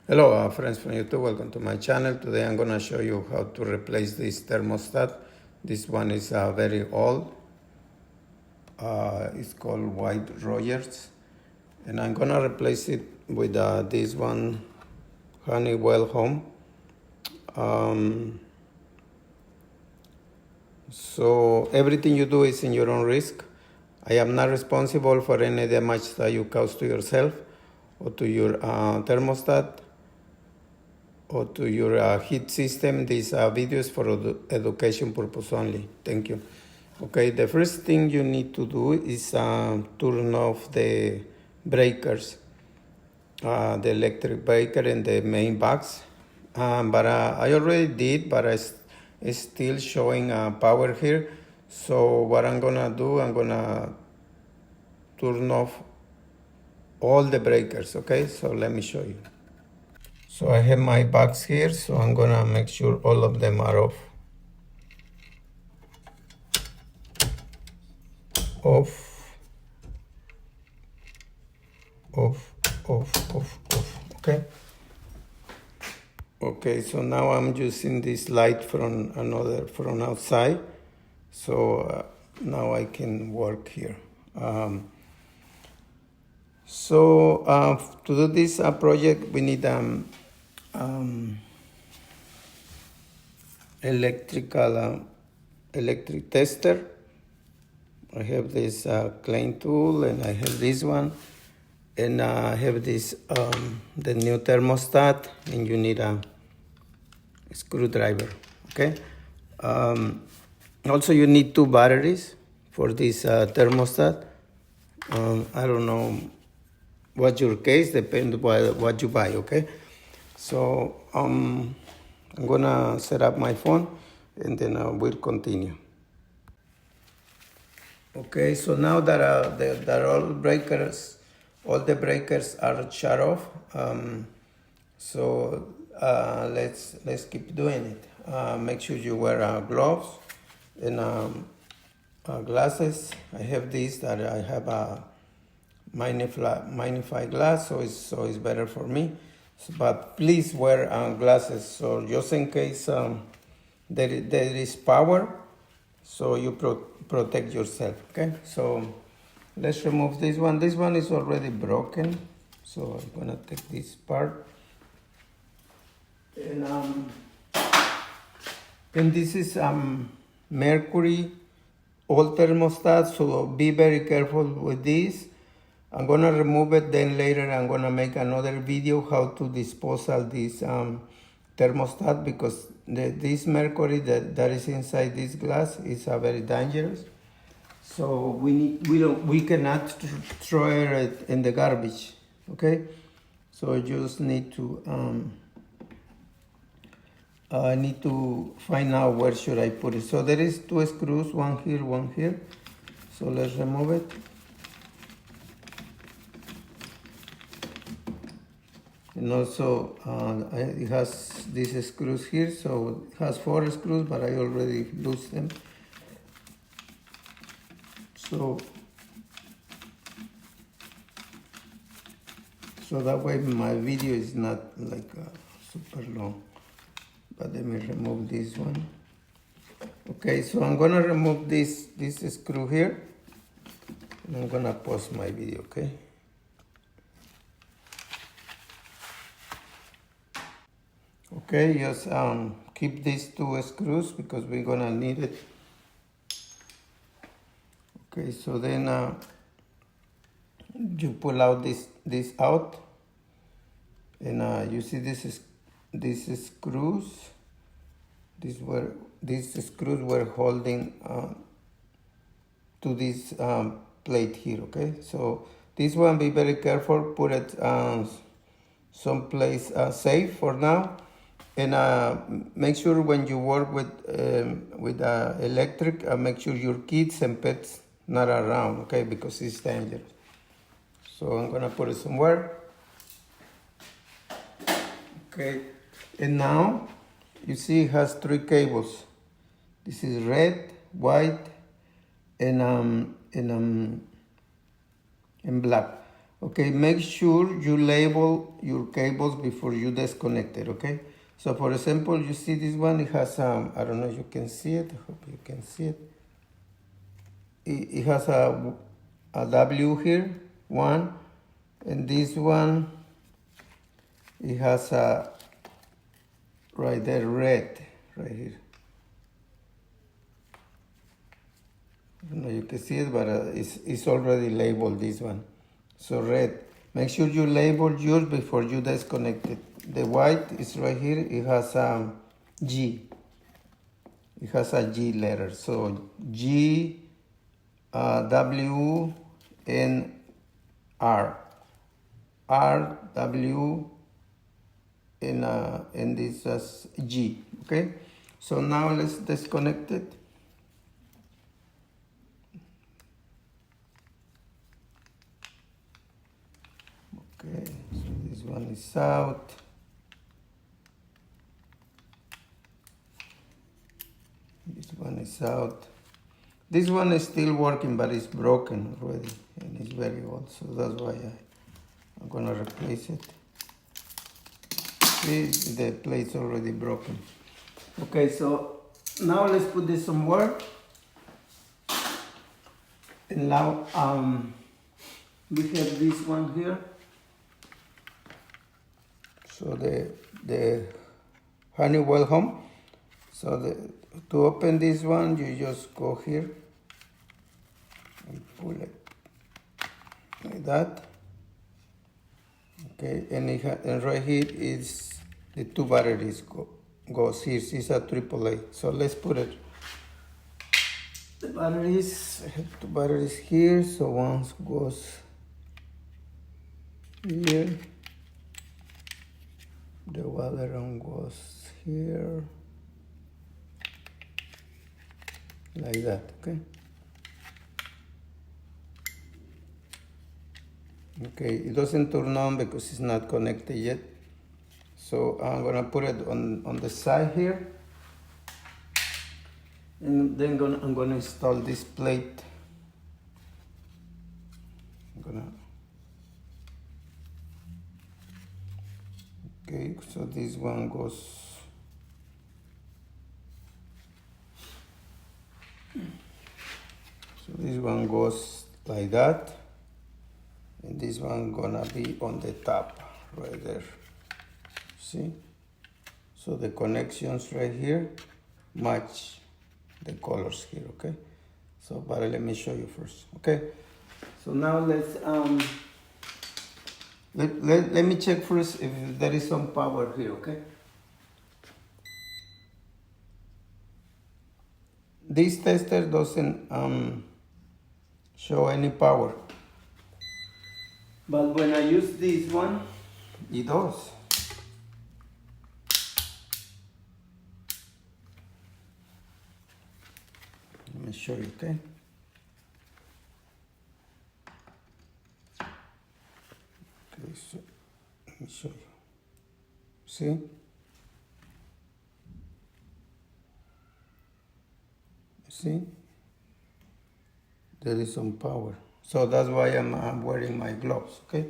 Hello friends from YouTube, welcome to my channel. Today I'm going to show you how to replace this thermostat. This one is very old. It's called White Rogers. And I'm going to replace it with this one, Honeywell Home. So everything you do is in your own risk. I am not responsible for any damage that you cause to yourself or to your thermostat or to your heat system. This video is for education purpose only. Thank you. Okay, the first thing you need to do is turn off the breakers, the electric breaker and the main box. But I already did, but it's still showing power here. So what I'm gonna do, I'm gonna turn off all the breakers. Okay, so let me show you. So I have my box here, so I'm gonna make sure all of them are off. Off, off, off, off, off, okay? Okay, so now I'm using this light from outside, so now I can work here. To do this project, we need electric tester. I have this clean tool, and I have this one, and I have this the new thermostat, and you need a screwdriver. Okay. Also, you need 2 batteries for this thermostat. I don't know what's your case, depends what you buy. Okay. So I'm gonna set up my phone, and then we'll continue. Okay, so now that all the breakers are shut off. Let's keep doing it. Make sure you wear gloves and glasses. I have these that I have a magnify glass, so it's better for me. But please wear glasses, so just in case there is power, so you protect yourself. Okay, so let's remove this one. This one is already broken, so I'm gonna take this part. And this is mercury old thermostat, so be very careful with this. I'm gonna remove it, then later I'm gonna make another video how to dispose of this thermostat, because this mercury that is inside this glass is very dangerous. So we cannot throw it in the garbage. Okay, so you just need to I need to find out where should I put it. So there is 2 screws, one here. So let's remove it. And also it has these screws here, so it has 4 screws, but I already loosed them. So that way my video is not like super long. But let me remove this one. Okay, so I'm gonna remove this screw here, and I'm gonna pause my video. Okay. Okay, just keep these 2 screws because we're gonna need it. Okay, so then you pull out this out, and you see these screws. These screws were holding to this plate here. Okay, so this one, be very careful. Put it someplace safe for now. And make sure when you work with electric, make sure your kids and pets not around, okay, because it's dangerous. So I'm gonna put it somewhere. Okay, and now you see it has 3 cables. This is red, white, and black. Okay, make sure you label your cables before you disconnect it, okay? So for example, you see this one, it has, I don't know if you can see it, I hope you can see it. It has a W here, one, and this one, it has a, right there, red, right here. I don't know if you can see it, but it's already labeled, this one. So red. Make sure you label yours before you disconnect it. The white is right here. It has G. It has a G letter. So G, W, and R. R, W, and this is G. Okay. So now let's disconnect it. Okay, so this one is out. This one is out. This one is still working, but it's broken already, and it's very old, so that's why I'm gonna replace it. See, the plate's already broken. Okay, so now let's put this somewhere. And now we have this one here. So the Honeywell home. So to open this one, you just go here and pull it like that. Okay, and right here is the two batteries goes here. It's a AAA. So let's put it. The batteries, I have two batteries here. So one goes here. The other one goes here, like that, okay? Okay, it doesn't turn on because it's not connected yet. So I'm gonna put it on the side here. And then I'm gonna install this plate. Okay, so this one goes. So this one goes like that, and this one gonna be on the top right there. See? So the connections right here match the colors here, okay? So, but let me show you first, okay? So now let's let me check first if there is some power here, okay? This tester doesn't show any power, but when I use this one, it does. Let me show you, okay? Okay, so let me show you. See? See? There is some power. So that's why I'm wearing my gloves, okay?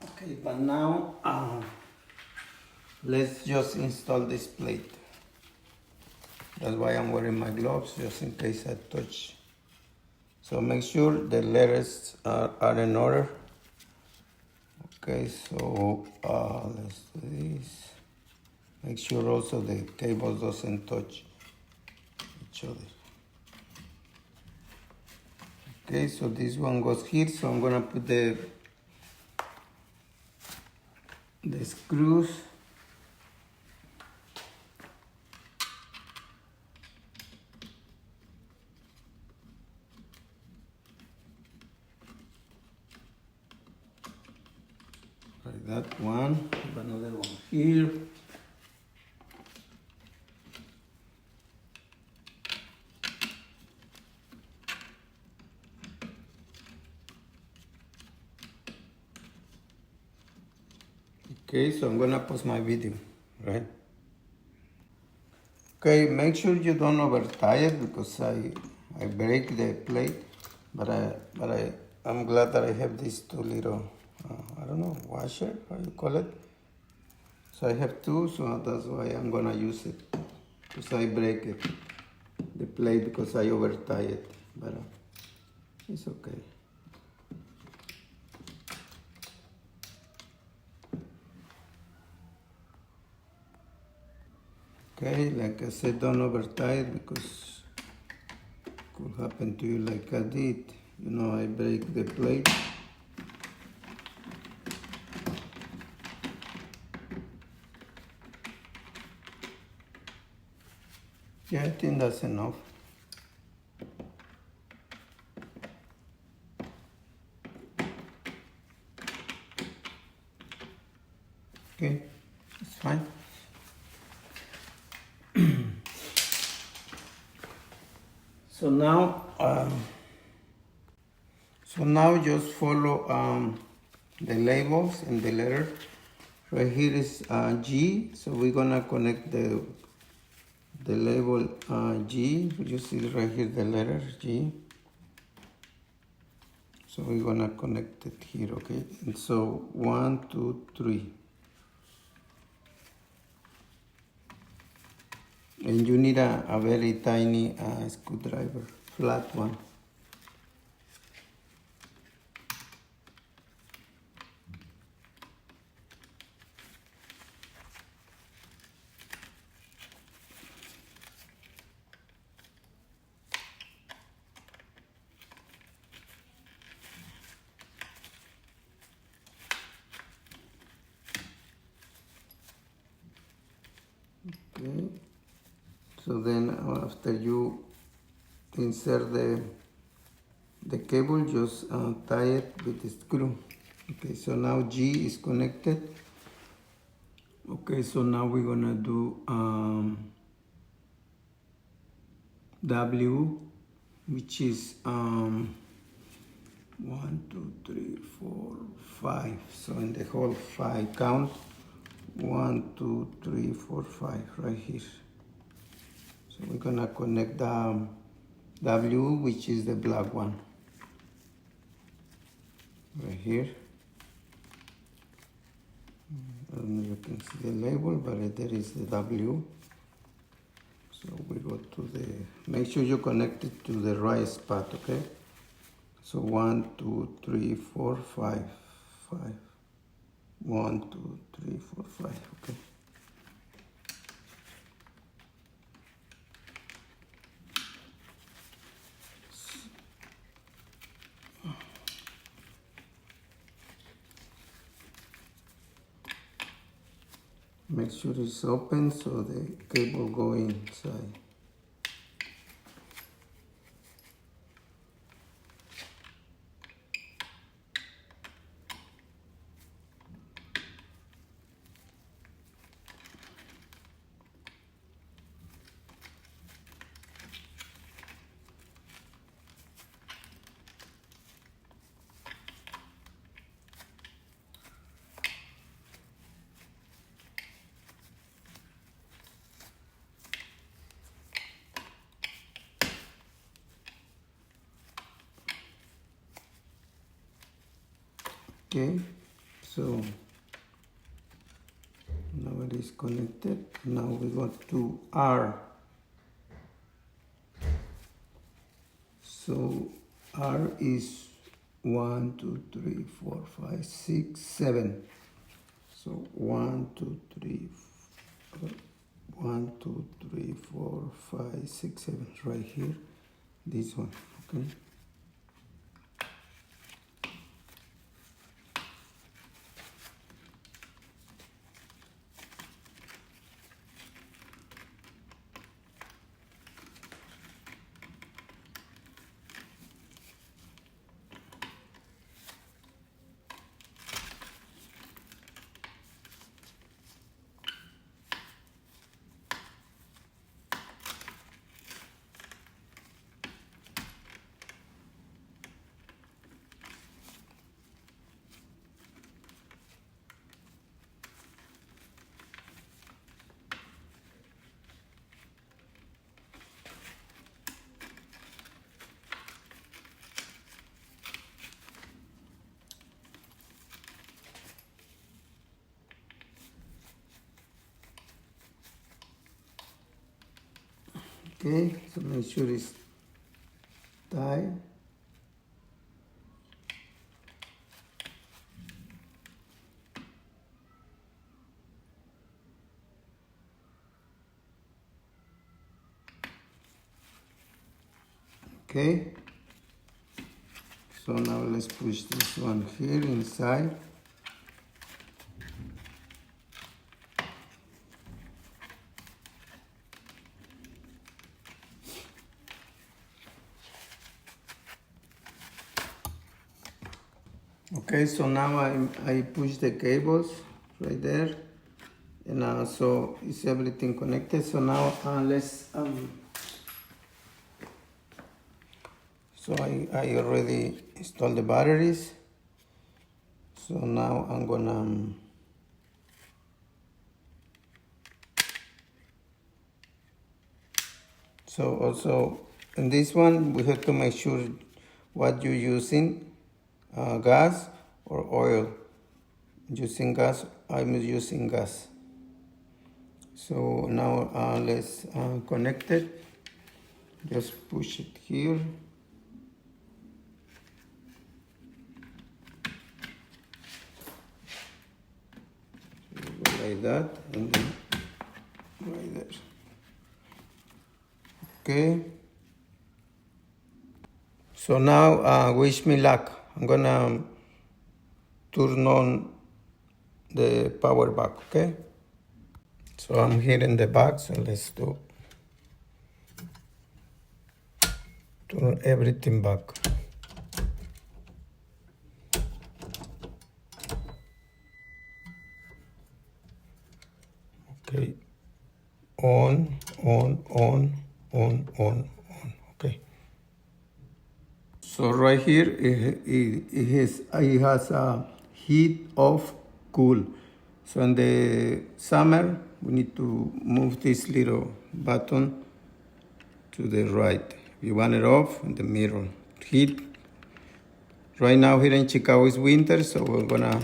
Okay, but now let's just install this plate. That's why I'm wearing my gloves, just in case I touch. So make sure the letters are in order. Okay, so let's do this. Make sure also the cable doesn't touch each other. Okay, so this one goes here, so I'm gonna put the screws. Like that one, another one here. Okay, so I'm gonna pause my video, right? Okay, make sure you don't over tie it because I break the plate. I'm glad that I have these two little, I don't know, washer, how you call it. So I have two, so that's why I'm gonna use it. Because I break it, the plate, because I over tie it, but it's okay. Okay, like I said, don't over tie it because it could happen to you like I did. You know, I break the plate. Yeah, I think that's enough. Okay, it's fine. So now just follow the labels and the letter. Right here is G, so we're gonna connect the label G. You see right here the letter G. So we're gonna connect it here, okay? And so 1, 2, 3. And you need a very tiny screwdriver, flat one. Okay. So then after you insert the cable, just tie it with the screw. Okay, so now G is connected. Okay, so now we're gonna do W, which is 1, 2, 3, 4, 5. So in the whole 5 count, 1, 2, 3, 4, 5 right here. So we're gonna connect the W, which is the black one, right here. I don't know if you can see the label, but there is the W. So we go to make sure you connect it to the right spot, okay? So 1, 2, 3, 4, 5, 5. 1, 2, 3, 4, 5, okay? Make sure it's open so the cable go inside. Okay, so now it is connected. Now we go to R. So R is 1, 2, 3, 4, 5, 6, 7. So 1, 2, 3, 4, 1, 2, 3, 4, 5, 6, 7. Right here, this one. Okay. Okay, so make sure it's tight. Okay, so now let's push this one here inside. Okay, so now I push the cables right there, and so is everything connected. So now let's so I already installed the batteries. So now I'm gonna so also in this one we have to make sure what you're using, gas or oil. Using gas, I'm using gas. So now let's connect it. Just push it here. Like that, and then right there. Okay. So now wish me luck. I'm gonna turn on the power back, okay? So I'm here in the back, so let's turn everything back. Okay, on, okay. So right here, it has a heat, off, cool. So in the summer, we need to move this little button to the right. If you want it off, in the middle. Heat. Right now here in Chicago is winter, so we're gonna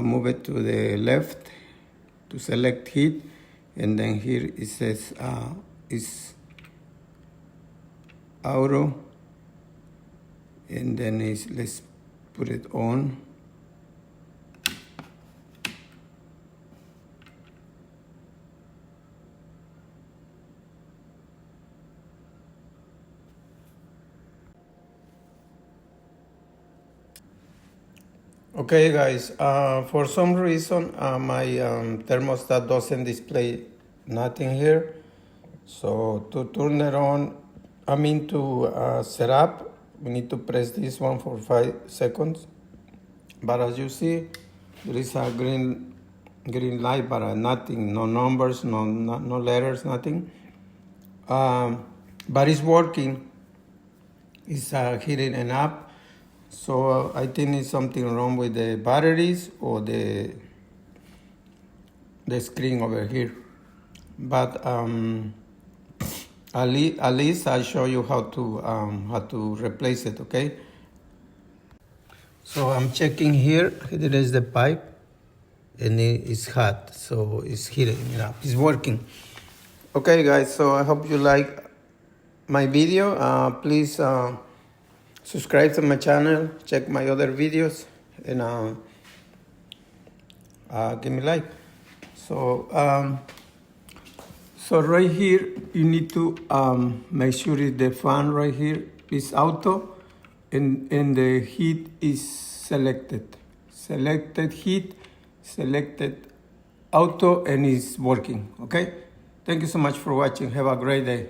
move it to the left to select heat, and then here it says is auto, and then let's put it on. Okay guys, for some reason my thermostat doesn't display nothing here. So to turn it on, to set up, we need to press this one for 5 seconds. But as you see, there is a green light, but nothing, no numbers, no letters, nothing. But it's working. It's heating and up. So I think it's something wrong with the batteries or the screen over here. But at least I show you how to replace it, okay? So I'm checking here. There is the pipe, and it is hot, so it's heating it up. It's working. Okay, guys. So I hope you like my video. Please subscribe to my channel. Check my other videos, and give me a like. So so right here you need to make sure the fan right here is auto, and the heat is selected. Selected heat, selected auto, and it's working. Okay. Thank you so much for watching. Have a great day.